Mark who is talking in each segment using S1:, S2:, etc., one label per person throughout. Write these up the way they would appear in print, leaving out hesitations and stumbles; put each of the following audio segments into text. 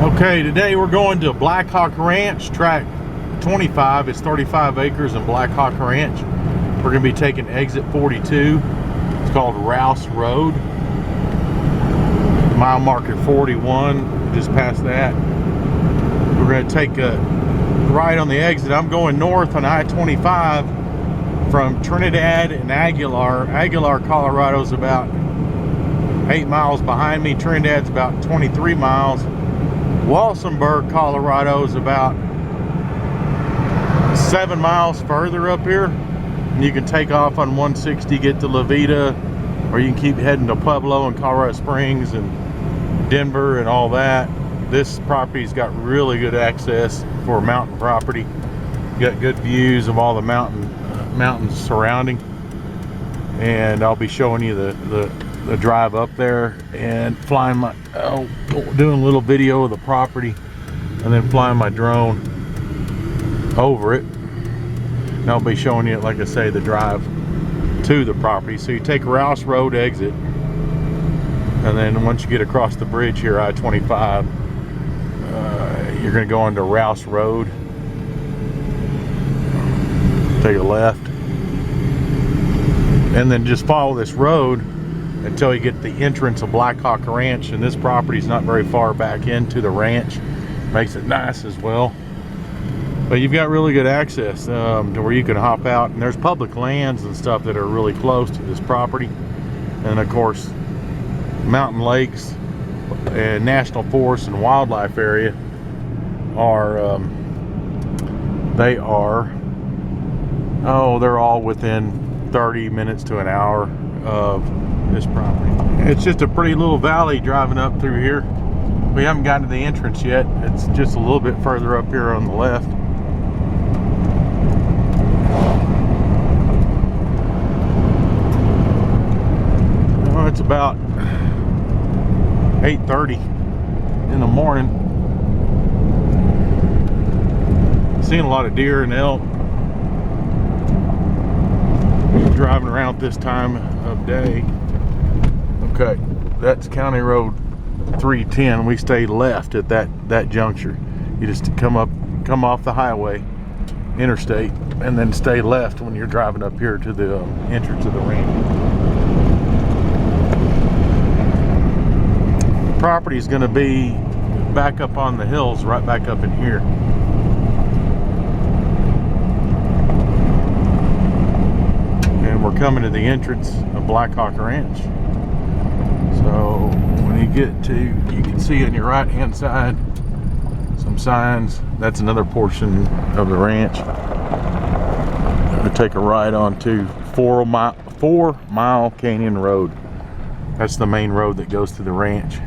S1: Okay, today we're going to BlackHawk Ranch, Tract 25. It's 35 acres in BlackHawk Ranch. We're going to be taking exit 42. It's called Rouse Road. Mile marker 41, just past that. We're going to take a right on the exit. I'm going north on I-25 from Trinidad and Aguilar. Aguilar, Colorado is about 8 miles behind me. Trinidad's about 23 miles. Walsenburg, Colorado is about 7 miles further up here. And you can take off on 160, get to La Veta, or you can keep heading to Pueblo and Colorado Springs and Denver and all that. This property's got really good access for mountain property. You got good views of all the mountains surrounding. And I'll be showing you the drive up there and flying my doing a little video of the property and then flying my drone over it. And I'll be showing you, like I say, the drive to the property. So you take Rouse Road exit, and then once you get across the bridge here, I-25, you're going to go onto Rouse Road, take a left, and then just follow this road until you get to the entrance of BlackHawk Ranch. And this property is not very far back into the ranch, makes it nice as well. But you've got really good access to where you can hop out, and there's public lands and stuff that are really close to this property. And of course, mountain lakes and national forest and wildlife area are they're all within 30 minutes to an hour of this property. It's just a pretty little valley driving up through here. We haven't gotten to the entrance yet. It's just a little bit further up here on the left. It's about 8:30 in the morning. Seeing a lot of deer and elk driving around this time of day. Okay, that's County Road 310. We stay left at that juncture. You just come off the highway, interstate, and then stay left when you're driving up here to the entrance of the ranch. Property is going to be back up on the hills, right back up in here. And we're coming to the entrance of BlackHawk Ranch. So when you get to, you can see on your right hand side some signs. That's another portion of the ranch. We'll take a ride onto 4 Mile Canyon Road. That's the main road that goes to the ranch.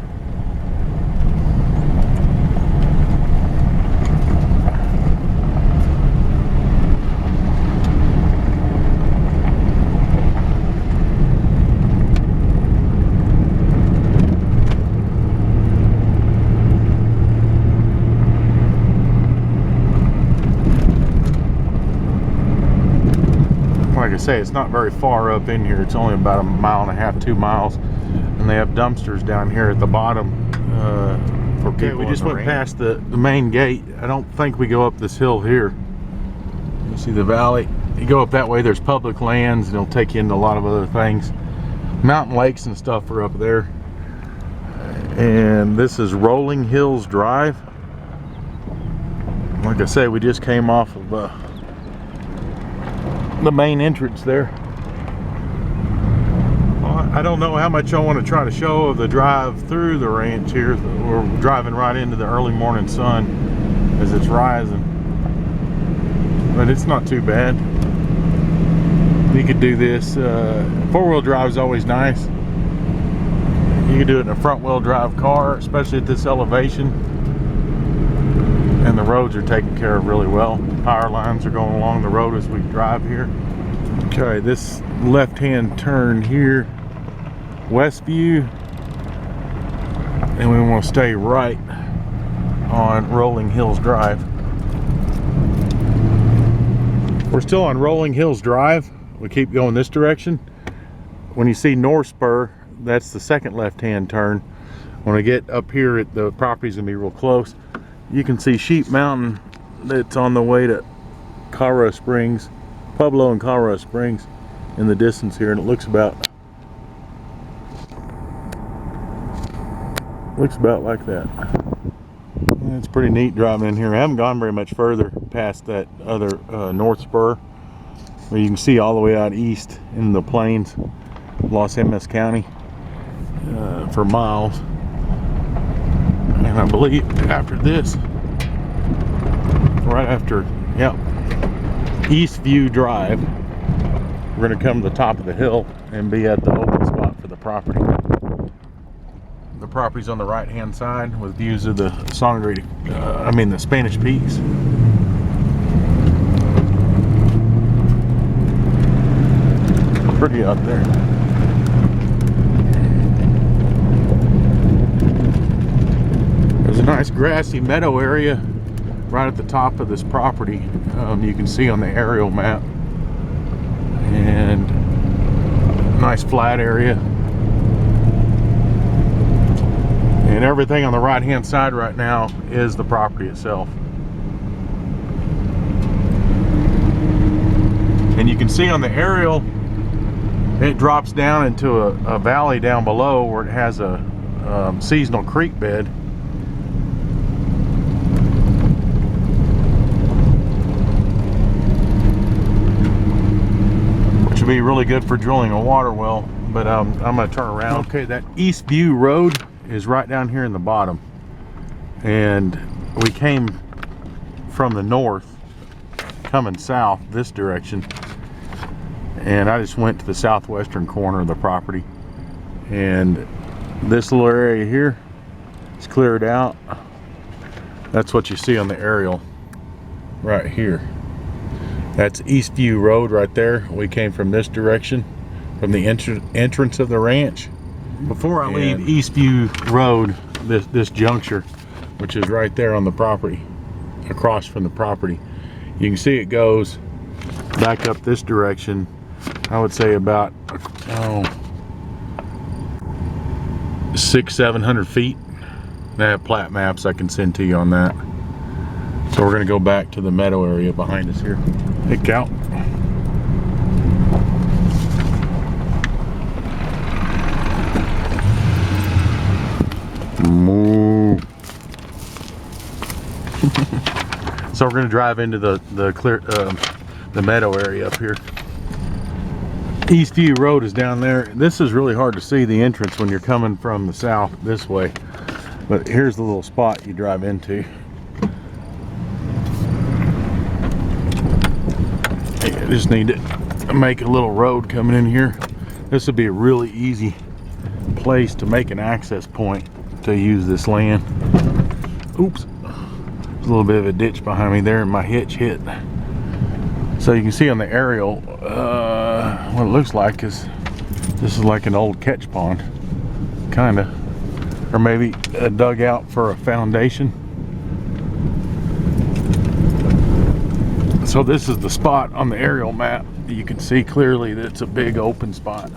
S1: Like I say, it's not very far up in here. It's only about 1.5 miles, 2 miles, and they have dumpsters down here at the bottom for people. Okay, we just went past the main gate. I don't think we go up this hill here. You see the valley. You go up that way, there's public lands, and it'll take you into a lot of other things. Mountain lakes and stuff are up there. And this is Rolling Hills Drive. Like I say, we just came off of the main entrance there. Well, I don't know how much I want to try to show of the drive through the ranch here. We're driving right into the early morning sun as it's rising, but it's not too bad. You could do this. Four-wheel drive is always nice. You can do it in a front-wheel drive car, especially at this elevation. And the roads are taken care of really well. Power lines are going along the road as we drive here. Okay, this left-hand turn here, Westview, and we want to stay right on Rolling Hills Drive. We're still on Rolling Hills Drive. We keep going this direction. When you see North Spur, that's the second left-hand turn. When I get up here, the property's gonna be real close. You can see Sheep Mountain that's on the way to Colorado Springs, Pueblo and Colorado Springs in the distance here, and it looks about like that. And it's pretty neat driving in here. I haven't gone very much further past that other north spur, where you can see all the way out east in the plains, Los Angeles County, for miles. And I believe after this, right after, yep, Eastview Drive, we're going to come to the top of the hill and be at the open spot for the property. The property's on the right hand side with views of the the Spanish Peaks. Pretty out there. There's a nice grassy meadow area right at the top of this property. You can see on the aerial map, and nice flat area, and everything on the right hand side right now is the property itself. And you can see on the aerial, it drops down into a valley down below where it has a seasonal creek bed. Which would be really good for drilling a water well, but I'm gonna turn around. Okay, that Eastview Road is right down here in the bottom. And we came from the north, coming south this direction. And I just went to the southwestern corner of the property, and this little area here is cleared out. That's what you see on the aerial right here. That's Eastview Road right there. We came from this direction, from the entrance of the ranch. Before I leave Eastview Road, this juncture, which is right there on the property, across from the property, you can see it goes back up this direction. I would say about 600-700 feet. I have plat maps I can send to you on that. So we're going to go back to the meadow area behind us here. Hey, cow. Moo. So we're going to drive into the meadow area up here. Eastview Road is down there. This is really hard to see the entrance when you're coming from the south this way, but here's the little spot you drive into. I just need to make a little road coming in here. This would be a really easy place to make an access point to use this land. Oops, there's a little bit of a ditch behind me there and my hitch hit. So you can see on the aerial, what it looks like is this is like an old catch pond, kind of, or maybe a dugout for a foundation. So this is the spot on the aerial map. You can see clearly that it's a big open spot.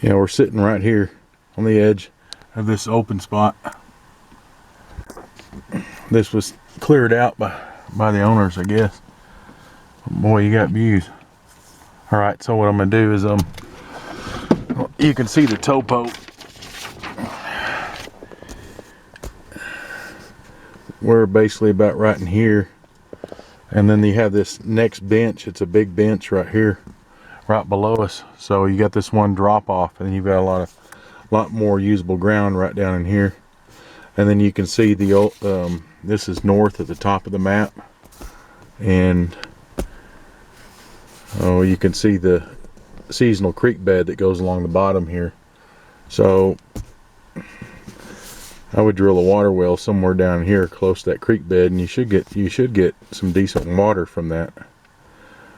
S1: Yeah, we're sitting right here on the edge of this open spot. This was cleared out by the owners, I guess. Boy, you got views. All right, so what I'm gonna do is you can see the topo. We're basically about right in here, and then you have this next bench. It's a big bench right here, right below us. So you got this one drop off, and you've got a lot more usable ground right down in here. And then you can see the old, this is north at the top of the map, and you can see the seasonal creek bed that goes along the bottom here. So I would drill a water well somewhere down here close to that creek bed, and you should get some decent water from that.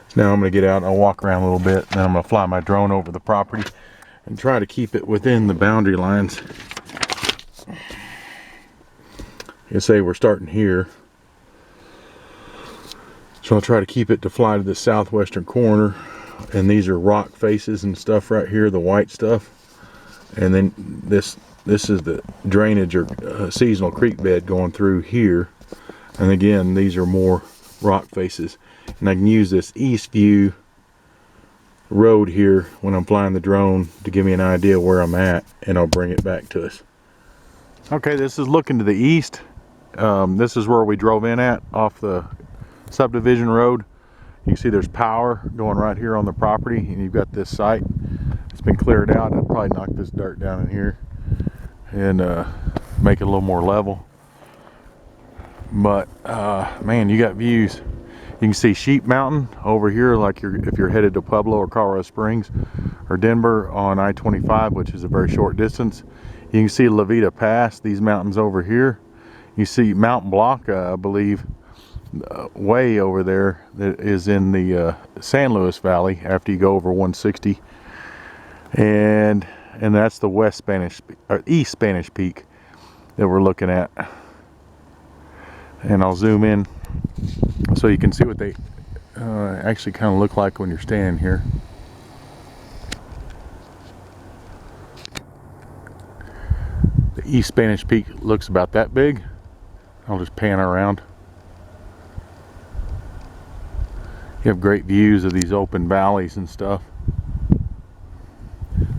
S1: So now I'm going to get out and I'll walk around a little bit, and then I'm going to fly my drone over the property and try to keep it within the boundary lines. You say we're starting here, so I'll try to keep it to fly to the southwestern corner, and these are rock faces and stuff right here, the white stuff, and then this this is the drainage or seasonal creek bed going through here. And again, these are more rock faces. And I can use this east view road here when I'm flying the drone to give me an idea where I'm at, and I'll bring it back to us. Okay, this is looking to the east. This is where we drove in at off the subdivision road. You can see there's power going right here on the property, and you've got this site. It's been cleared out. I'd probably knock this dirt down in here and make it a little more level. But man, you got views. You can see Sheep Mountain over here, like if you're headed to Pueblo or Colorado Springs or Denver on I-25, which is a very short distance. You can see Levita Pass, these mountains over here. You see Mount Blanca, I believe, way over there, that is in the San Luis Valley after you go over 160. And that's the East Spanish Peak that we're looking at. And I'll zoom in so you can see what they actually kind of look like when you're standing here. The East Spanish Peak looks about that big. I'll just pan around. You have great views of these open valleys and stuff.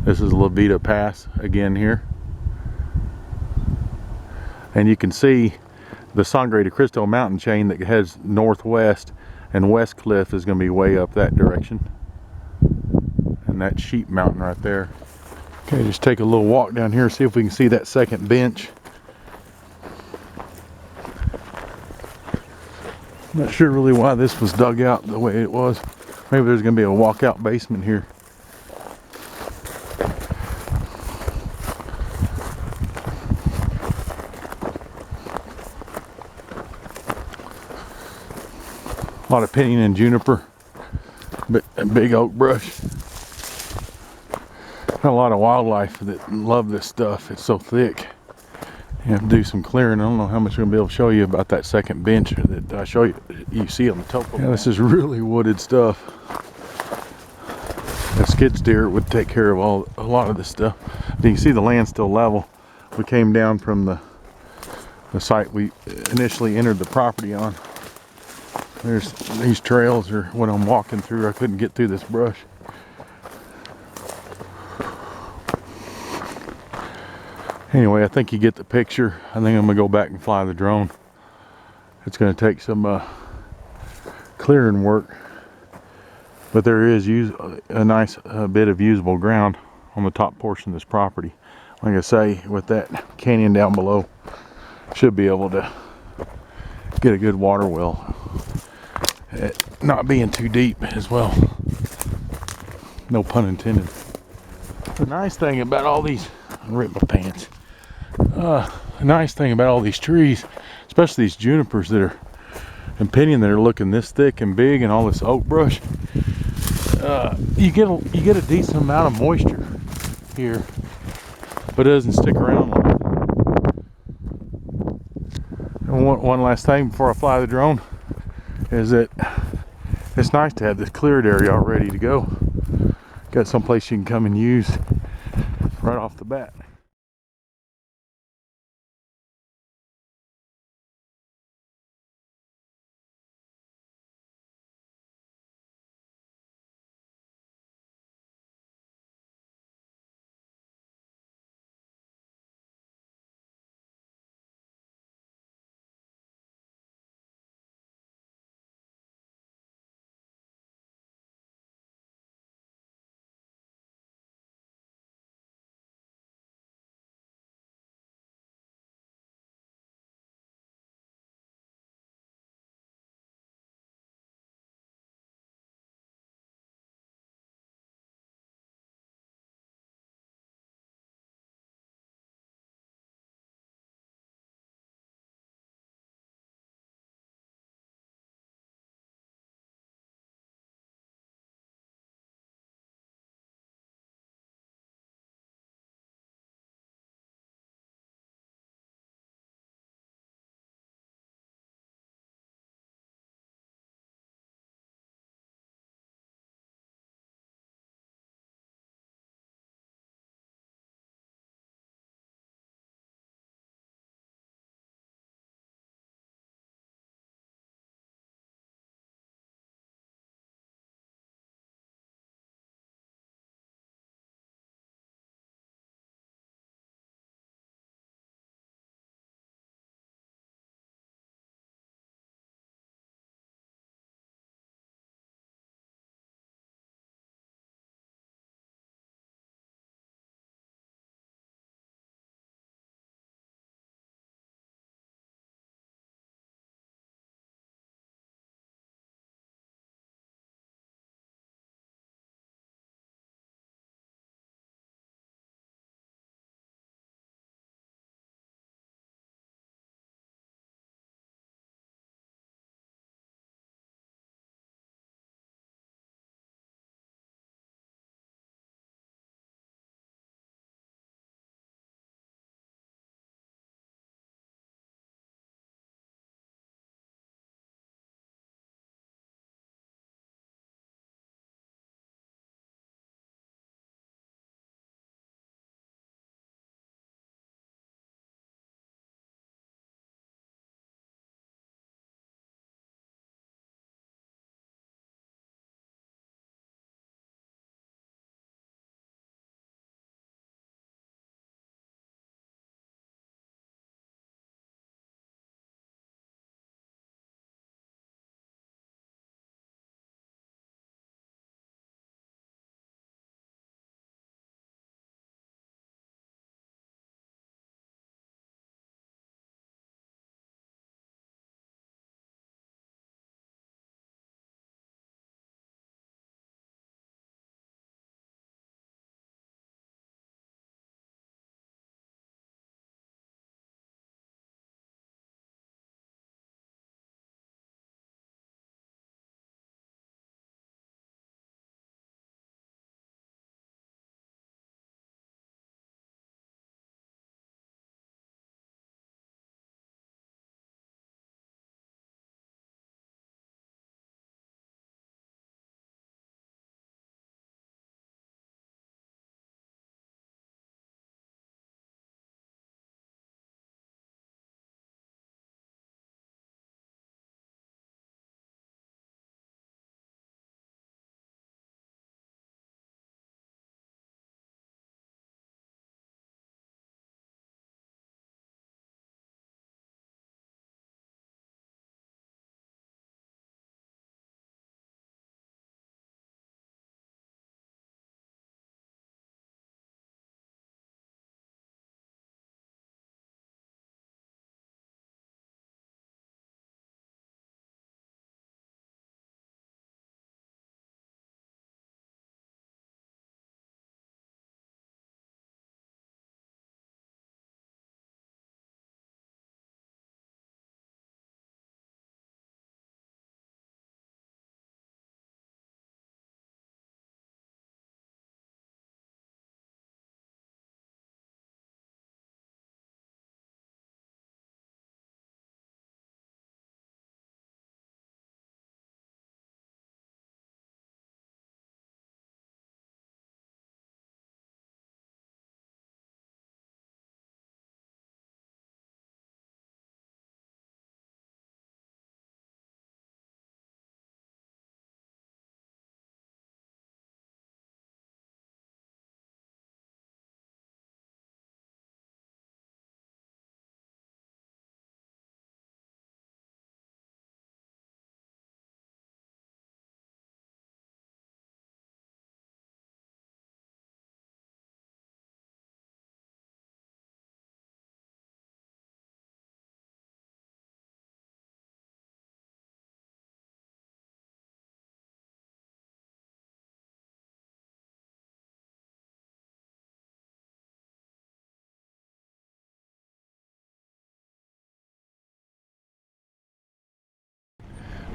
S1: This is Levita Pass again here. And you can see the Sangre de Cristo mountain chain that heads northwest, and West Cliff is going to be way up that direction. And that Sheep Mountain right there. Okay, just take a little walk down here, see if we can see that second bench. Not sure really why this was dug out the way it was. Maybe there's going to be a walkout basement here. A lot of pinyon and juniper, but a big oak brush. Got a lot of wildlife that love this stuff. It's so thick. You have to do some clearing. I don't know how much I'm going to be able to show you about that second bench that I show you. You see on the topo. Yeah, this is really wooded stuff. A skid steer would take care of a lot of this stuff. But you can see the land's still level. We came down from the site we initially entered the property on. There's these trails are what I'm walking through. I couldn't get through this brush. Anyway, I think you get the picture. I think I'm gonna go back and fly the drone. It's gonna take some clearing work, but there is a nice bit of usable ground on the top portion of this property. Like I say, with that canyon down below, should be able to get a good water well. It not being too deep as well. No pun intended. The nice thing about all these, I ripped my pants. The nice thing about all these trees, especially these junipers that are and pinyon that are looking this thick and big, and all this oak brush, you get a decent amount of moisture here, but it doesn't stick around long. And one last thing before I fly the drone is that it's nice to have this cleared area all ready to go. Got someplace you can come and use right off the bat.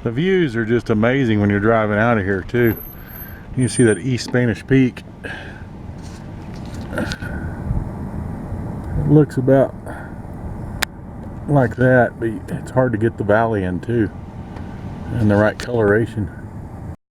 S1: The views are just amazing when you're driving out of here too. You can see that East Spanish Peak. It looks about like that, but it's hard to get the valley in too, and the right coloration.